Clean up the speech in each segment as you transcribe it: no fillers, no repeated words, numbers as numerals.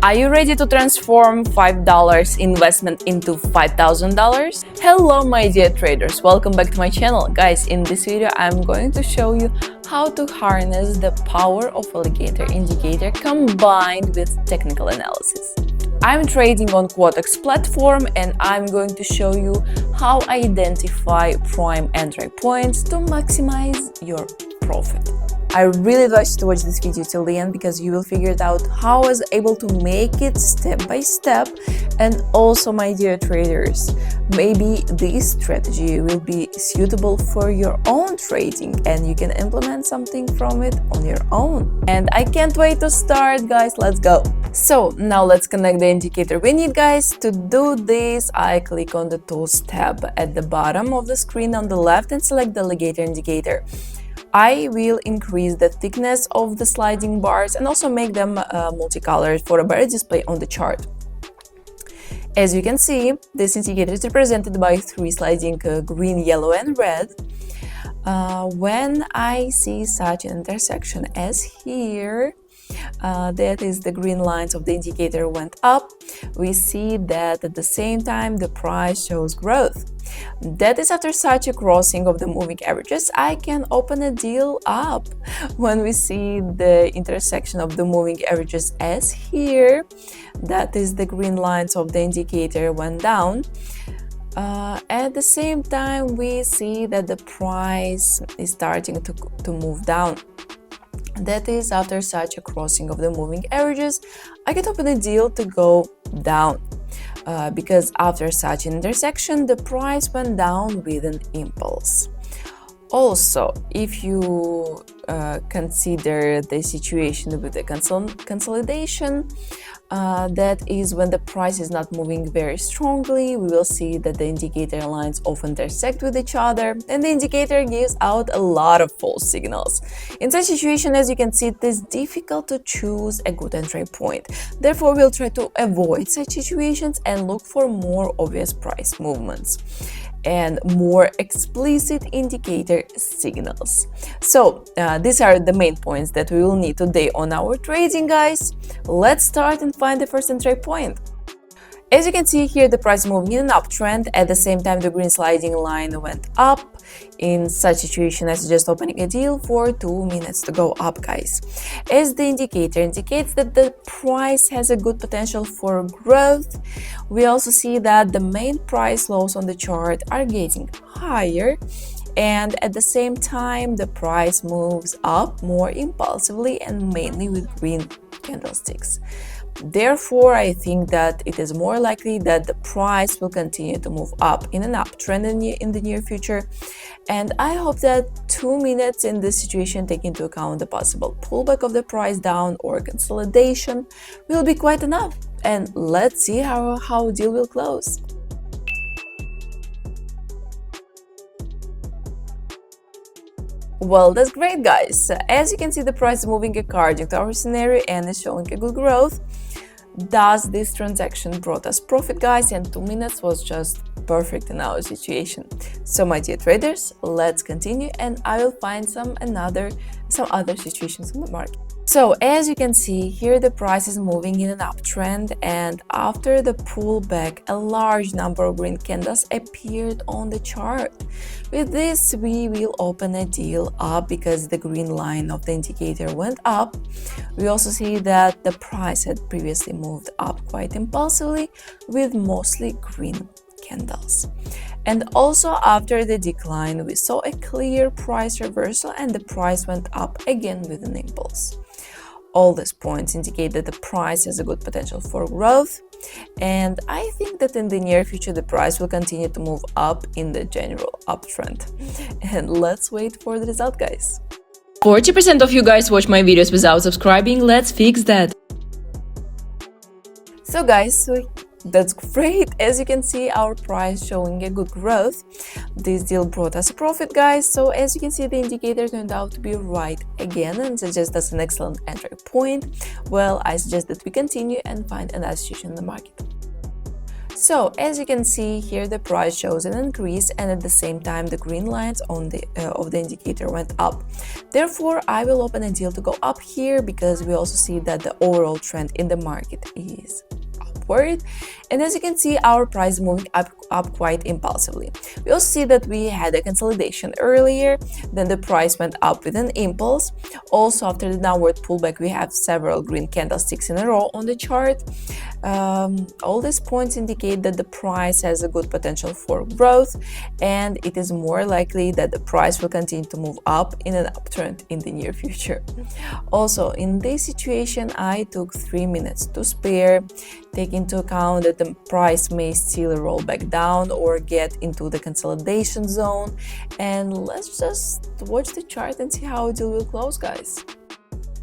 Are you ready to transform $5 investment into $5,000? Hello my dear traders, welcome back to my channel. Guys, in this video I'm going to show you how to harness the power of Alligator Indicator combined with technical analysis. I'm trading on QUOTEX platform and I'm going to show you how I identify prime entry points to maximize your profit. I really advise you to watch this video till the end because you will figure it out how I was able to make it step by step. And also, my dear traders, maybe this strategy will be suitable for your own trading and you can implement something from it on your own. And I can't wait to start, guys. Let's go. So now let's connect the indicator we need, guys. To do this, I click on the Tools tab at the bottom of the screen on the left and select the Alligator Indicator. I will increase the thickness of the sliding bars and also make them multicolored for a better display on the chart. As you can see, this indicator is represented by three sliding green, yellow and red. When I see such an intersection as here, that is the green lines of the indicator went up, we see that at the same time the price shows growth. That is after such a crossing of the moving averages, I can open a deal up. When we see the intersection of the moving averages as here, that is the green lines of the indicator went down. At the same time, we see that the price is starting to move down. That is after such a crossing of the moving averages, I can open a deal to go down. Because after such an intersection, the price went down with an impulse. Also, if you consider the situation with the consolidation, that is when the price is not moving very strongly, we will see that the indicator lines often intersect with each other and the indicator gives out a lot of false signals. In such situation, as you can see, it is difficult to choose a good entry point. Therefore, we'll try to avoid such situations and look for more obvious price movements and more explicit indicator signals. So these are the main points that we will need today on our trading, guys. Let's start and find the first entry point. As you can see here, the price is moving in an uptrend. At the same time, the green sliding line went up. In such situation, I suggest opening a deal for 2 minutes to go up, guys. As the indicator indicates that the price has a good potential for growth, we also see that the main price lows on the chart are getting higher. And at the same time, the price moves up more impulsively and mainly with green candlesticks. Therefore, I think that it is more likely that the price will continue to move up in an uptrend in the near future. And I hope that 2 minutes in this situation, take into account the possible pullback of the price down or consolidation, will be quite enough. And let's see how deal will close. Well, that's great, guys. As you can see, the price is moving according to our scenario and is showing a good growth. Thus, this transaction brought us profit, guys, and 2 minutes was just perfect in our situation. So, my dear traders, let's continue and I will find some other situations in the market. So, as you can see here, the price is moving in an uptrend, and after the pullback, a large number of green candles appeared on the chart. With this, we will open a deal up because the green line of the indicator went up. We also see that the price had previously moved up quite impulsively with mostly green candles. And also after the decline, we saw a clear price reversal and the price went up again with an impulse. All these points indicate that the price has a good potential for growth, and I think that in the near future the price will continue to move up in the general uptrend. And let's wait for the result, guys. 40% of you guys watch my videos without subscribing. Let's fix that. So guys, that's great. As you can see, our price showing a good growth. This deal brought us a profit, guys. So as you can see, the indicator turned out to be right again and suggest us an excellent entry point. Well, I suggest that we continue and find another situation in the market. So as you can see here, the price shows an increase, and at the same time the green lines on the of the indicator went up. Therefore, I will open a deal to go up here, because we also see that the overall trend in the market is upward. And as you can see, our price moving up quite impulsively. We also see that we had a consolidation earlier, then the price went up with an impulse. Also, after the downward pullback, we have several green candlesticks in a row on the chart. All these points indicate that the price has a good potential for growth, and it is more likely that the price will continue to move up in an uptrend in the near future. Also, in this situation, I took 3 minutes to spare. Take into account that the price may still roll back down or get into the consolidation zone, and let's just watch the chart and see how it will close, guys.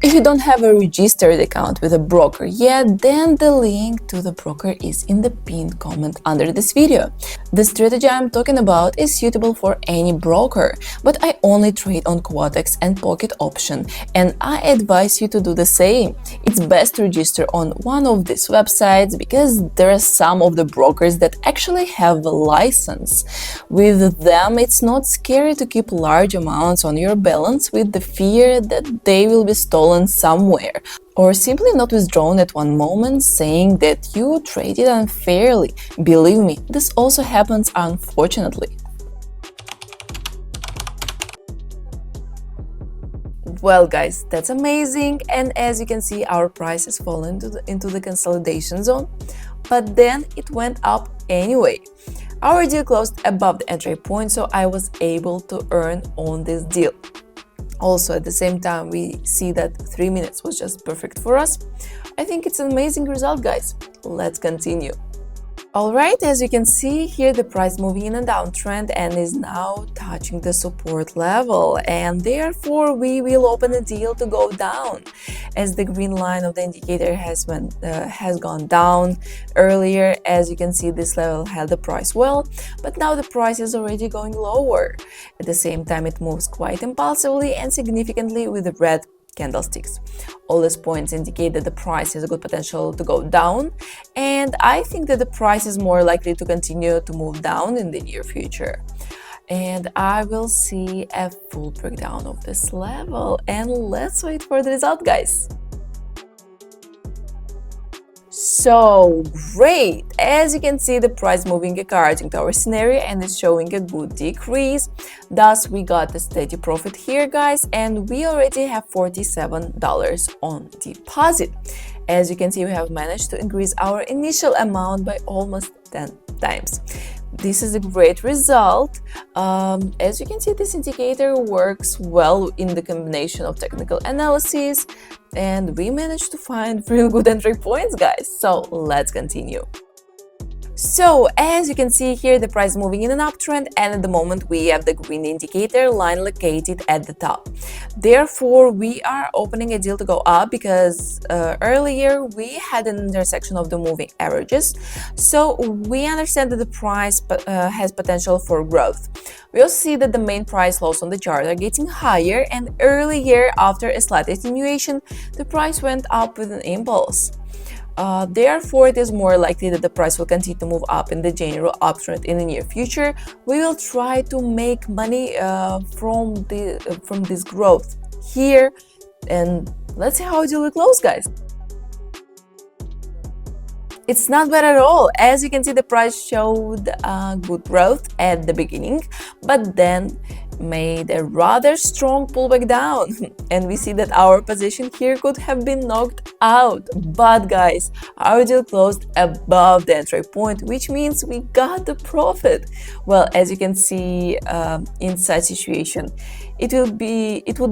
If you don't have a registered account with a broker yet, then the link to the broker is in the pinned comment under this video. The strategy I'm talking about is suitable for any broker, but I only trade on QUOTEX and Pocket option, and I advise you to do the same. It's best to register on one of these websites, because there are some of the brokers that actually have a license. With them, it's not scary to keep large amounts on your balance with the fear that they will be stolen somewhere, or simply not withdrawn at one moment, saying that you traded unfairly. Believe me, this also happens, unfortunately. Well, guys, that's amazing, and as you can see, our price has fallen into the consolidation zone, but then it went up anyway. Our deal closed above the entry point, so I was able to earn on this deal. Also, at the same time, we see that 3 minutes was just perfect for us. I think it's an amazing result, guys. Let's continue. Alright, as you can see here, the price moving in a downtrend and is now touching the support level, and therefore we will open a deal to go down, as the green line of the indicator has gone down earlier. As you can see, this level held the price well, but now the price is already going lower. At the same time, it moves quite impulsively and significantly with the red candlesticks. All these points indicate that the price has a good potential to go down, and I think that the price is more likely to continue to move down in the near future. And I will see a full breakdown of this level, and let's wait for the result, guys. So great! As you can see, the price moving according to our scenario and is showing a good decrease. Thus, we got a steady profit here, guys, and we already have $47 on deposit. As you can see, we have managed to increase our initial amount by almost 10 times. This is a great result. As you can see, this indicator works well in the combination of technical analysis, and we managed to find real good entry points, guys. So let's continue. So as you can see here, the price moving in an uptrend, and at the moment we have the green indicator line located at the top. Therefore, we are opening a deal to go up, because earlier we had an intersection of the moving averages. So we understand that the price has potential for growth. We also see that the main price lows on the chart are getting higher, and earlier, after a slight attenuation, the price went up with an impulse. Therefore, it is more likely that the price will continue to move up in the general uptrend in the near future. We will try to make money from this growth here, and let's see how it will close, guys. It's not bad at all. As you can see, the price showed good growth at the beginning, but then made a rather strong pullback down, and we see that our position here could have been knocked out. But guys, our deal closed above the entry point, which means we got the profit. Well, as you can see, in such situation, it would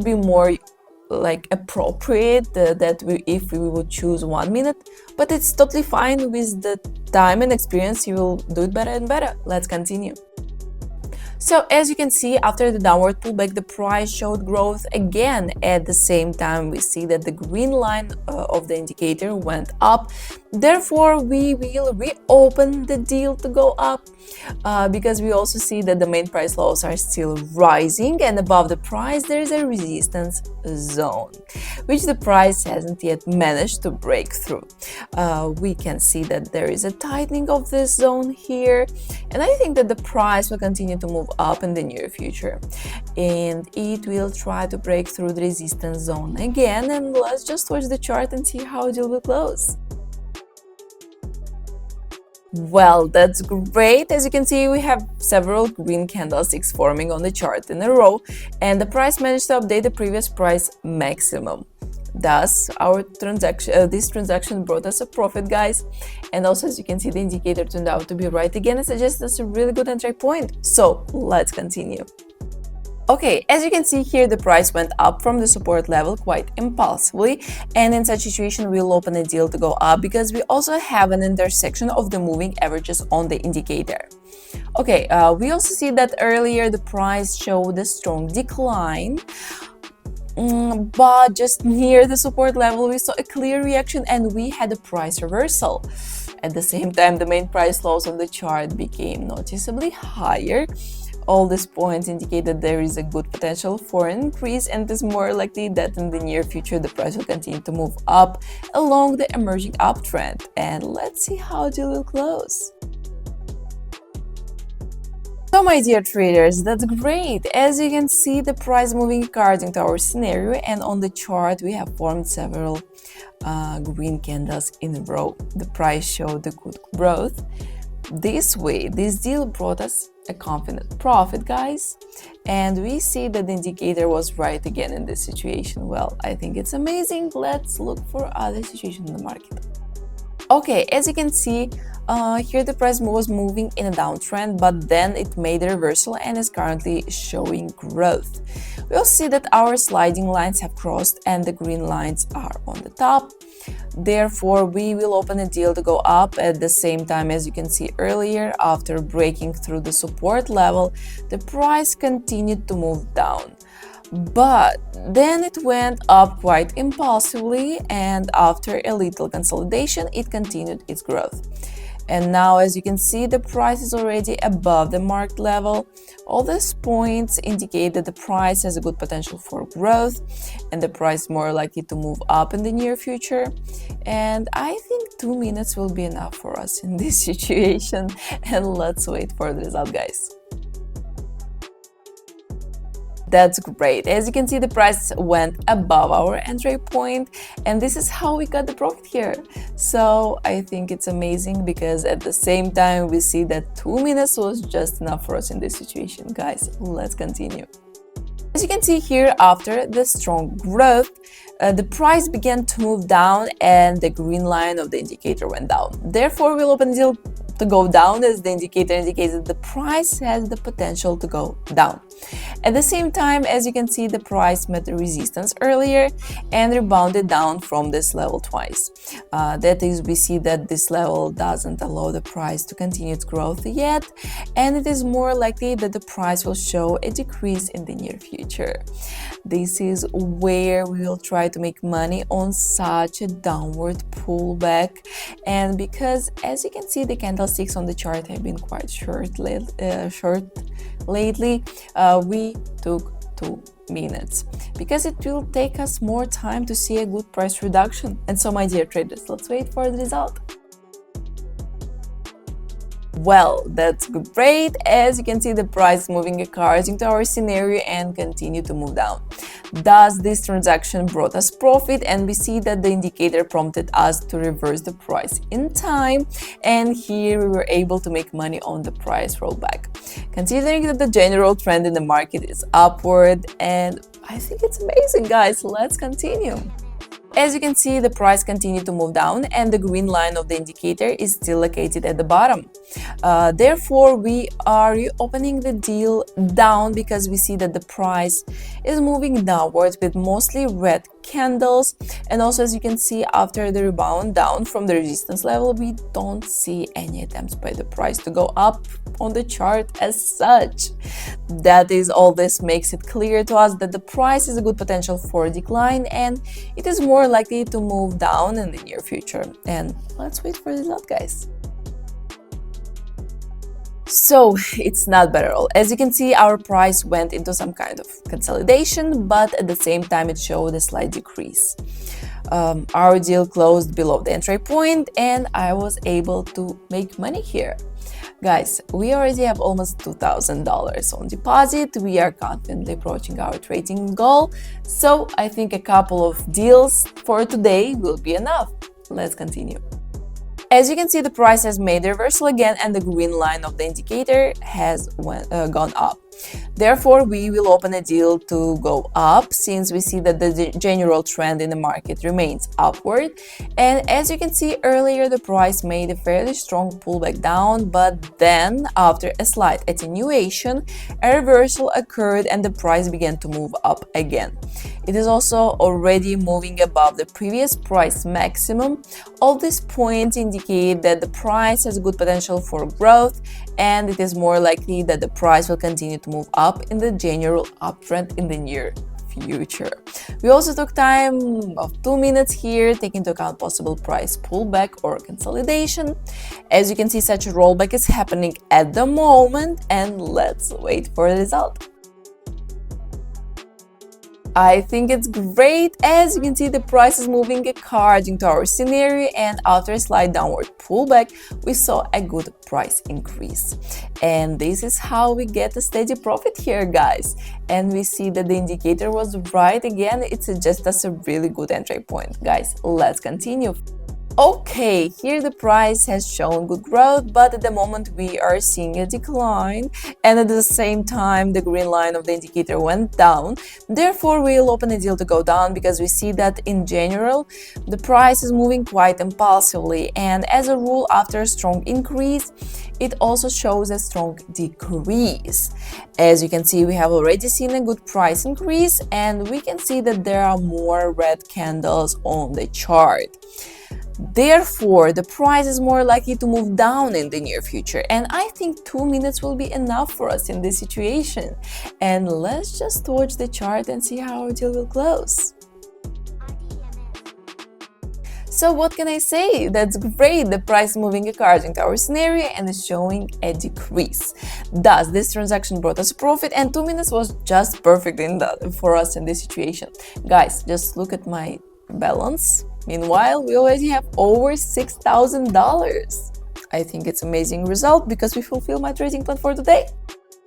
be more like appropriate that if we would choose 1 minute, but it's totally fine. With the time and experience, you will do it better and better. Let's continue. So as you can see, after the downward pullback, the price showed growth again. At the same time, we see that the green line of the indicator went up. Therefore, we will reopen the deal to go up because we also see that the main price lows are still rising, and above the price there is a resistance zone, which the price hasn't yet managed to break through. We can see that there is a tightening of this zone here, and I think that the price will continue to move up in the near future, and it will try to break through the resistance zone again. And let's just watch the chart and see how it will close. Well, that's great. As you can see, we have several green candlesticks forming on the chart in a row, and the price managed to update the previous price maximum. Thus, this transaction brought us a profit, guys. And also, as you can see, the indicator turned out to be right again. It suggests that's a really good entry point. So let's continue. Okay, as you can see here, the price went up from the support level quite impulsively, and in such situation we'll open a deal to go up because we also have an intersection of the moving averages on the indicator. Okay, we also see that earlier the price showed a strong decline, but just near the support level we saw a clear reaction and we had a price reversal. At the same time, the main price lows on the chart became noticeably higher. All these points indicate that there is a good potential for an increase, and it is more likely that in the near future the price will continue to move up along the emerging uptrend. And let's see how it will close. So my dear traders, that's great. As you can see, the price moving according to our scenario, and on the chart we have formed several green candles in a row. The price showed the good growth. This way, this deal brought us a confident profit, guys, and we see that the indicator was right again in this situation. Well, I think it's amazing. Let's look for other situations in the market. Okay, as you can see, here the price was moving in a downtrend, but then it made a reversal and is currently showing growth. We'll see that our sliding lines have crossed and the green lines are on the top. Therefore, we will open a deal to go up. At the same time, as you can see earlier, after breaking through the support level, the price continued to move down. But then it went up quite impulsively, and after a little consolidation, it continued its growth. And now, as you can see, the price is already above the marked level. All these points indicate that the price has a good potential for growth, and the price is more likely to move up in the near future. And I think 2 minutes will be enough for us in this situation. And let's wait for the result, guys. That's great. As you can see, the price went above our entry point, and this is how we got the profit here. So I think it's amazing because at the same time we see that 2 minutes was just enough for us in this situation. Guys, let's continue. As you can see here, after the strong growth, the price began to move down and the green line of the indicator went down. Therefore, we'll open the deal to go down, as the indicator indicates that the price has the potential to go down. At the same time, as you can see, the price met the resistance earlier and rebounded down from this level twice. That is, we see that this level doesn't allow the price to continue its growth yet, and it is more likely that the price will show a decrease in the near future. This is where we will try to make money on such a downward pullback, and because as you can see, the candlesticks on the chart have been quite short lately, we took 2 minutes because it will take us more time to see a good price reduction. And so, my dear traders, let's wait for the result. Well, that's great. As you can see, the price moving according to our scenario and continue to move down. Thus, this transaction brought us profit, and we see that the indicator prompted us to reverse the price in time, and here we were able to make money on the price rollback. Considering that the general trend in the market is upward, and I think it's amazing, guys. Let's continue. As you can see, the price continued to move down and the green line of the indicator is still located at the bottom. Therefore, we are reopening the deal down because we see that the price is moving downwards with mostly red candles. And also, as you can see, after the rebound down from the resistance level, we don't see any attempts by the price to go up on the chart as such. That is, all this makes it clear to us that the price is a good potential for decline, and it is more likely to move down in the near future. And let's wait for the result, guys. So it's not bad at all. As you can see, our price went into some kind of consolidation, but at the same time it showed a slight decrease. Our deal closed below the entry point, and I was able to make money here. Guys, we already have almost $2,000 on deposit. We are confidently approaching our trading goal, so I think a couple of deals for today will be enough. Let's continue. As you can see, the price has made a reversal again, and the green line of the indicator has gone up. Therefore, we will open a deal to go up, since we see that the general trend in the market remains upward. And as you can see earlier, the price made a fairly strong pullback down, but then after a slight attenuation, a reversal occurred and the price began to move up again. It is also already moving above the previous price maximum. All these points indicate that the price has good potential for growth, and it is more likely that the price will continue to move up in the general uptrend in the near future. We also took time of 2 minutes here, taking into account possible price pullback or consolidation. As you can see, such a rollback is happening at the moment, and let's wait for the result. I think it's great. As you can see, the price is moving according to our scenario, and after a slight downward pullback, we saw a good price increase. And this is how we get a steady profit here, guys. And we see that the indicator was right again. It suggests us a really good entry point. Guys, let's continue. Okay, here the price has shown good growth, but at the moment we are seeing a decline, and at the same time the green line of the indicator went down. Therefore, we'll open a deal to go down, because we see that in general the price is moving quite impulsively, and as a rule, after a strong increase, it also shows a strong decrease. As you can see, we have already seen a good price increase, and we can see that there are more red candles on the chart. Therefore, the price is more likely to move down in the near future, and I think 2 minutes will be enough for us in this situation. And let's just watch the chart and see how our deal will close. So what can I say? That's great. The price is moving according to our scenario and is showing a decrease. Thus, this transaction brought us profit, and 2 minutes was just perfect for us in this situation. Guys, just look at my balance. Meanwhile, we already have over $6,000. I think it's an amazing result, because we fulfill my trading plan for today.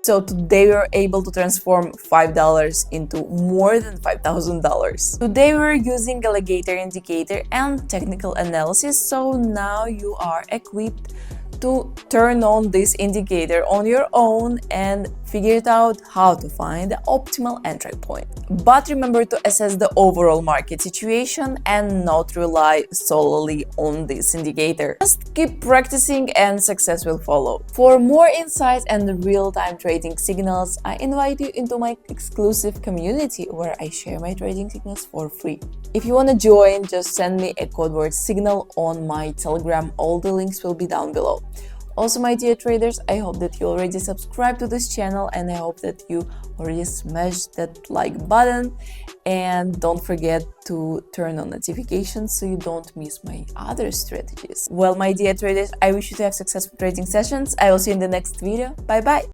So today we were able to transform $5 into more than $5,000. Today we were using Alligator Indicator and technical analysis, so now you are equipped to turn on this indicator on your own and figure it out how to find the optimal entry point. But remember to assess the overall market situation and not rely solely on this indicator. Just keep practicing and success will follow. For more insights and real-time trading signals, I invite you into my exclusive community where I share my trading signals for free. If you want to join, just send me a code word signal on my Telegram. All the links will be down below. Also, my dear traders, I hope that you already subscribed to this channel, and I hope that you already smashed that like button, and don't forget to turn on notifications so you don't miss my other strategies. Well, my dear traders, I wish you to have successful trading sessions. I will see you in the next video. Bye bye.